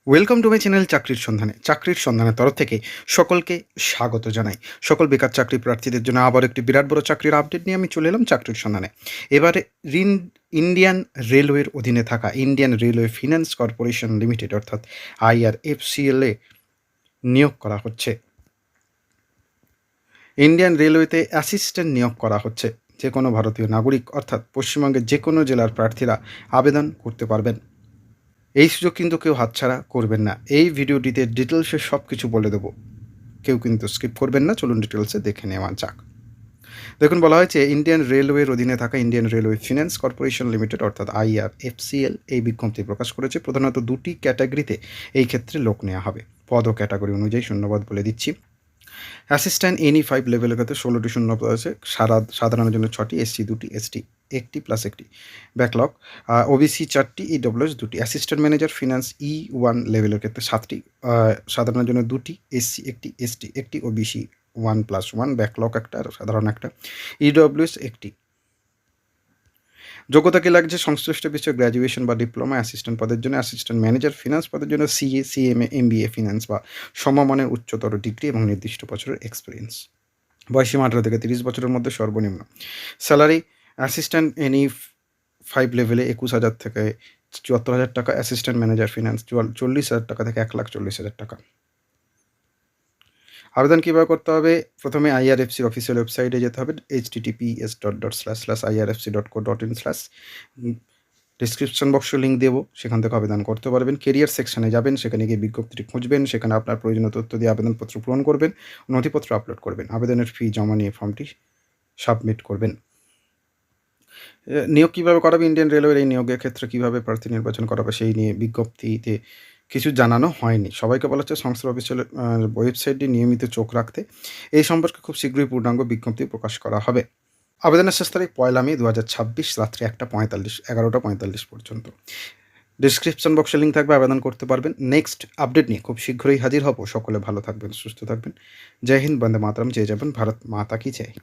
Welcome to my channel চাকরির সন্ধানের তরফ থেকে সকলকে স্বাগত জানাই। সকল বেকার চাকরি প্রার্থীদের জন্য আবার একটি বিরাট বড় চাকরির আপডেট নিয়ে আমি চলে এলাম চাকরির সন্ধানে। এবারে রিন ইন্ডিয়ান রেলওয়ের অধীনে থাকা Indian railway finance corporation limited অর্থাৎ IRFCL এ নিয়োগ করা হচ্ছে। ইন্ডিয়ান রেলওয়েতে অ্যাসিস্ট্যান্ট নিয়োগ করা হচ্ছে। যে কোনো ভারতীয় নাগরিক অর্থাৎ পশ্চিমবঙ্গের যে কোনো জেলার প্রার্থীরা আবেদন করতে পারবেন। এই সুযোগ কিন্তু কেউ হাতছাড়া করবেন না। এই ভিডিওটিতে ডিটেলসে সব কিছু বলে দেবো, কেউ কিন্তু স্কিপ করবেন না। চলুন ডিটেলসে দেখে নেওয়া যাক। দেখুন, বলা হয়েছে ইন্ডিয়ান রেলওয়ের অধীনে থাকা Indian railway finance corporation limited অর্থাৎ IRFCL এই বিজ্ঞপ্তি প্রকাশ করেছে। প্রধানত দুটি ক্যাটাগরিতে এই ক্ষেত্রে লোক নেওয়া হবে। পদ ও ক্যাটাগরি অনুযায়ী শূন্যপদ বলে দিচ্ছি। অ্যাসিস্ট্যান্ট এনি 5 লেভেলের ক্ষেত্রে 16টি শূন্যপদ আছে। সাধারণের জন্য 6টি, SC 2টি, ST 1টি প্লাস 1টি ব্যাকলগ, OBC 4টি, EWS 2টি। অ্যাসিস্ট্যান্ট ম্যানেজার ফিন্যান্স E1 লেভেলের ক্ষেত্রে 7টি, সাধারণের জন্য 2টি, SC 1টি, ST 1টি, OBC 1+1 ব্যাকলগ একটা আর সাধারণ একটা, EWS 1টি। যোগ্যতা কী লাগছে? সংশ্লিষ্ট বিষয়ে গ্র্যাজুয়েশন বা ডিপ্লোমা অ্যাসিস্ট্যান্ট পদের জন্য। অ্যাসিস্ট্যান্ট ম্যানেজার ফিন্যান্স পদের জন্য CA, CMA, MBA ফিন্যান্স বা সমমানের উচ্চতর ডিগ্রি এবং নির্দিষ্ট বছরের এক্সপিরিয়েন্স। বয়সীমা 18 থেকে 30 বছরের মধ্যে সর্বনিম্ন। স্যালারি অ্যাসিস্ট্যান্ট এনি 5 লেভেলে 21,000 থেকে 74,000 টাকা। অ্যাসিস্ট্যান্ট ম্যানেজার ফিন্যান্স 40,000 টাকা থেকে 1,40,000 টাকা। আবেদন কীভাবে করতে হবে? প্রথমে IRFCর অফিসিয়াল ওয়েবসাইটে যেতে হবে। https://irfc.co.in/। ডিসক্রিপশন বক্সে লিঙ্ক দেবো, সেখান থেকে আবেদন করতে পারবেন। কেরিয়ার সেকশনে যাবেন, সেখানে গিয়ে বিজ্ঞপ্তিটি খুঁজবেন, সেখানে আপনার প্রয়োজনীয় তথ্য দিয়ে আবেদনপত্র পূরণ করবেন, নথিপত্র আপলোড করবেন, আবেদনের ফি জমা নিয়ে ফর্মটি সাবমিট করবেন। নিয়োগ কীভাবে করাবে? ইন্ডিয়ান রেলওয়ের এই নিয়োগের ক্ষেত্রে কীভাবে প্রার্থী নির্বাচন করাবে সেই নিয়ে বিজ্ঞপ্তিতে কিছু জানানো হয়নি। সবাইকে বলা হচ্ছে সংস্থার অফিসিয়াল ওয়েবসাইটটি নিয়মিত চোখ রাখতে। এই সম্পর্কে খুব শীঘ্রই পূর্ণাঙ্গ বিজ্ঞপ্তি প্রকাশ করা হবে। আবেদনের শেষ তারিখ 1 মে 2026 রাত্রি 11:45 পর্যন্ত। ডিসক্রিপশন বক্সে লিঙ্ক থাকবে, আবেদন করতে পারবেন। নেক্সট আপডেট নিয়ে খুব শীঘ্রই হাজির হব। সকলে ভালো থাকবেন, সুস্থ থাকবেন। জয় হিন্দ, বন্দে মাতরম, জয় জবান, ভারত মাতা কি জয়।